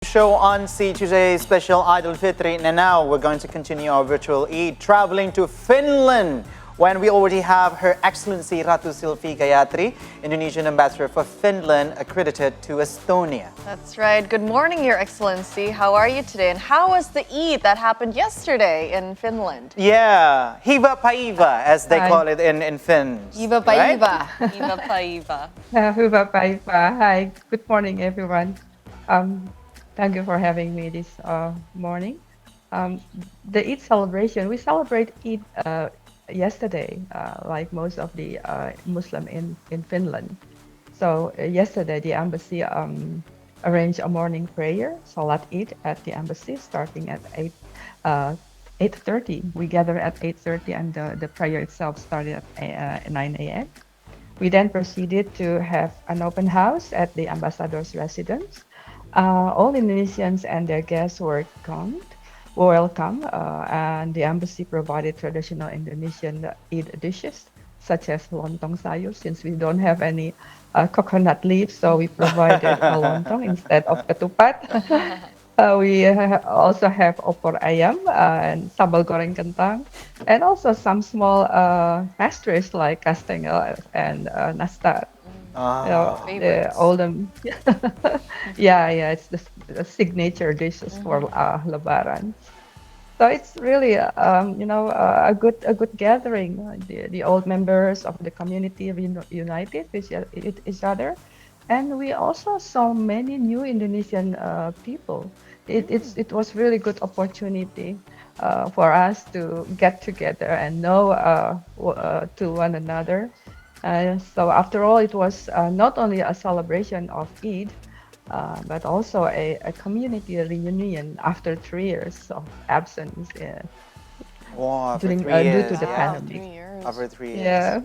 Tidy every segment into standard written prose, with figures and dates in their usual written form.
Show on See today, special Eid al-Fitr. And now we're going to continue our virtual Eid, traveling to Finland, when we already have Her Excellency Ratu Silvy Gayatri, Indonesian ambassador for Finland, accredited to Estonia. That's right. Good morning, Your Excellency. How are you today? And how was the Eid that happened yesterday in Finland? Yeah, Hiva Paiva, as they call it in Finns. Iva Paiva. Iva Paiva. Hyvää päivää. Hi, good morning, everyone. Thank you for having me this morning. The Eid celebration, we celebrate Eid yesterday, like most of the Muslim in Finland. So yesterday, the embassy arranged a morning prayer, Salat Eid, at the embassy, starting at 8:30. We gathered at 8:30, and the prayer itself started at 9 a.m. We then proceeded to have an open house at the ambassador's residence. All Indonesians and their guests were welcome, and the embassy provided traditional Indonesian Eid dishes, such as lontong sayur, since we don't have any coconut leaves, so we provided a lontong instead of ketupat. We also have opor ayam and sambal goreng kentang, and also some small pastries like kastengel and nastar. It's the signature dishes for Lebaran. So it's really, a good gathering. The old members of the community united with each other, and we also saw many new Indonesian people. It was really good opportunity for us to get together and know to one another. So after all, it was not only a celebration of Eid, but also a community reunion after 3 years of absence Wow, due to the pandemic. 3 years. Over 3 years. Yeah.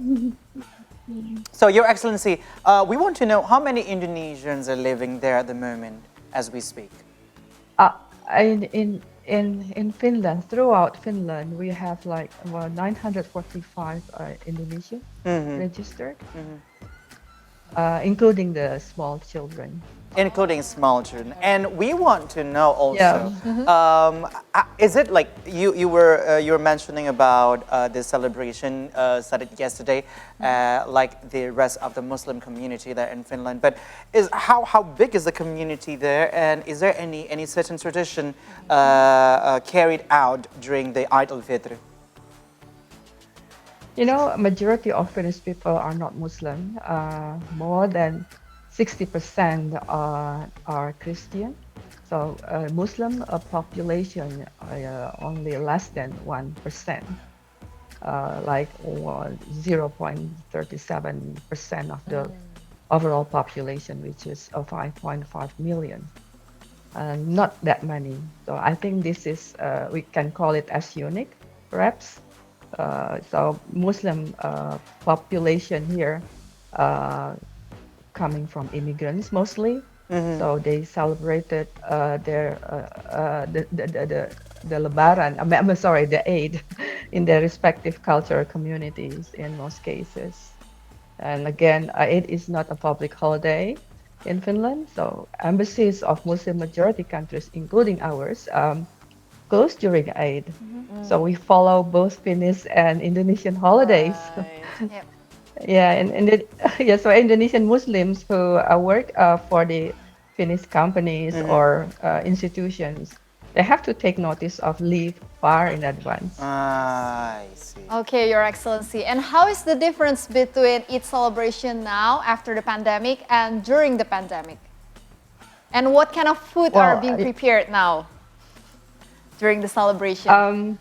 So, Your Excellency, we want to know how many Indonesians are living there at the moment as we speak. In Finland, throughout Finland, we have like 945 Indonesian registered, including the small children. Including small children. And we want to know also, is it like you were mentioning about the celebration started yesterday, like the rest of the Muslim community there in Finland, but how big is the community there, and is there any certain tradition carried out during the Eid al-Fitr? You know, a majority of Finnish people are not Muslim. More than 60% are Christian. So Muslim population only less than 1%, like 0.37% of the overall population, which is 5.5 million. Not that many. So I think this is, we can call it as unique, perhaps. So Muslim population here coming from immigrants mostly, so they celebrated the Lebaran, the Eid, in their respective cultural communities in most cases. And again, Eid is not a public holiday in Finland, so embassies of Muslim majority countries, including ours, close during Eid. So we follow both Finnish and Indonesian holidays. Right. So Indonesian Muslims who work for the Finnish companies or institutions, they have to take notice of leave far in advance. I see. Okay, Your Excellency. And how is the difference between Eid celebration now after the pandemic and during the pandemic? And what kind of food are being prepared now during the celebration?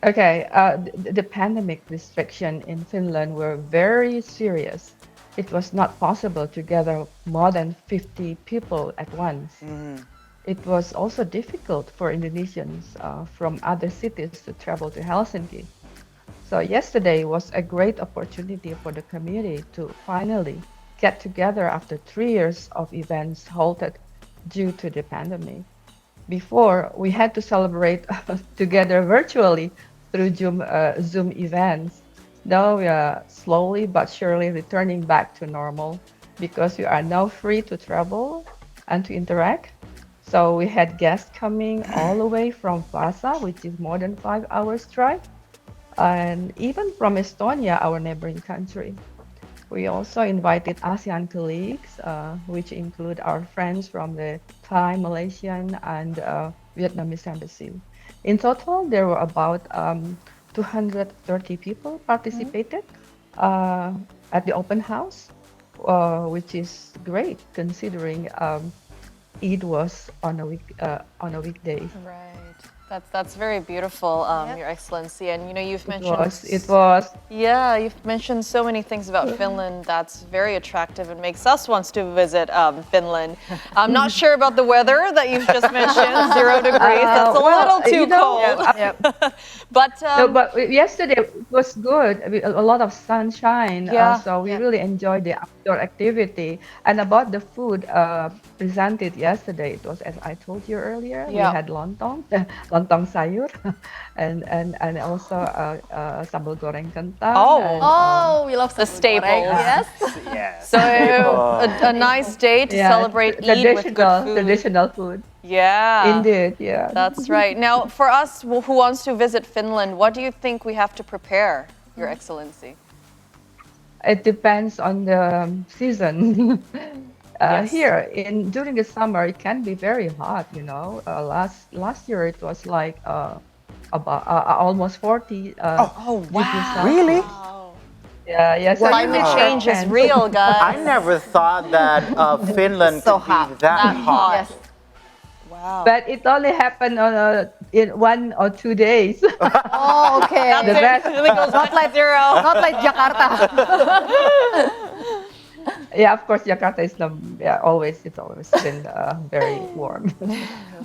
The pandemic restriction in Finland were very serious. It was not possible to gather more than 50 people at once. It was also difficult for Indonesians from other cities to travel to Helsinki. So yesterday was a great opportunity for the community to finally get together after 3 years of events halted due to the pandemic. Before, we had to celebrate together virtually through Zoom events. Now we are slowly but surely returning back to normal because we are now free to travel and to interact. So we had guests coming all the way from Vaasa, which is more than 5 hours drive, and even from Estonia, our neighboring country. We also invited ASEAN colleagues, which include our friends from the Thai, Malaysian, and Vietnamese embassy. In total, there were about 230 people participated uh, at the open house, which is great considering Eid was on a weekday. Right. That's very beautiful, Yep. Your Excellency. And you know, you've It mentioned was. It was. yeah, you've mentioned so many things about Finland that's very attractive and makes us want to visit Finland. I'm not sure about the weather that you've just mentioned, 0 degrees. That's a well, little too you know, cold. Yep. But No, but yesterday it was good. A lot of sunshine, Yeah, so we yeah. really enjoyed the outdoor activity. And about the food presented yesterday, it was as I told you earlier. We Yeah. had lontong, lontong sayur, and also sambal goreng kentang. Oh. And, Oh, we love The sambal staples. goreng, Yes. Yes. so a nice day to celebrate Eid with good food. traditional food. Yeah. Indeed, yeah. That's right. Now, for us who wants to visit Finland, what do you think we have to prepare, Your Excellency? It depends on the season. Yes. Here during the summer, it can be very hot. You know, last year it was like about almost 40 Oh, degrees wow. Really? Wow. Yeah, yeah. So Climate it change is depends. real, I guys. never thought that Finland So could be hot. that hot. Yes. Wow. But it only happened in 1 or 2 days. Oh, okay. The rest, It really goes not like zero. Not like Jakarta. yeah, of course, Jakarta is it's always been very warm.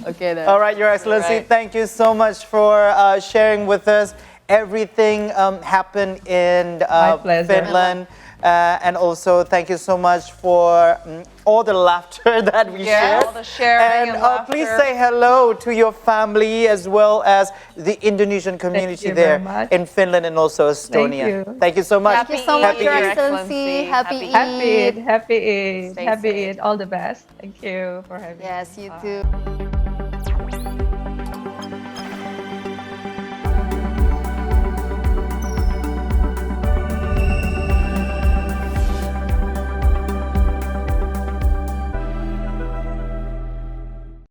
Okay then. All right, Your Excellency, Right. thank you so much for sharing with us everything happened in My pleasure. Finland. And also, thank you so much for all the laughter that we Yeah, shared. all the sharing And and please laughter. say hello to your family as well as the Indonesian community you there very much. in Finland and also Estonia. you. Thank you so much. Thank you so much, Happy Your Eid, Your Excellency. Excellency. Happy Happy Eid. Happy Eid, Stay happy safe. Eid, all the best. Thank you for having me. Yes, you Bye. too.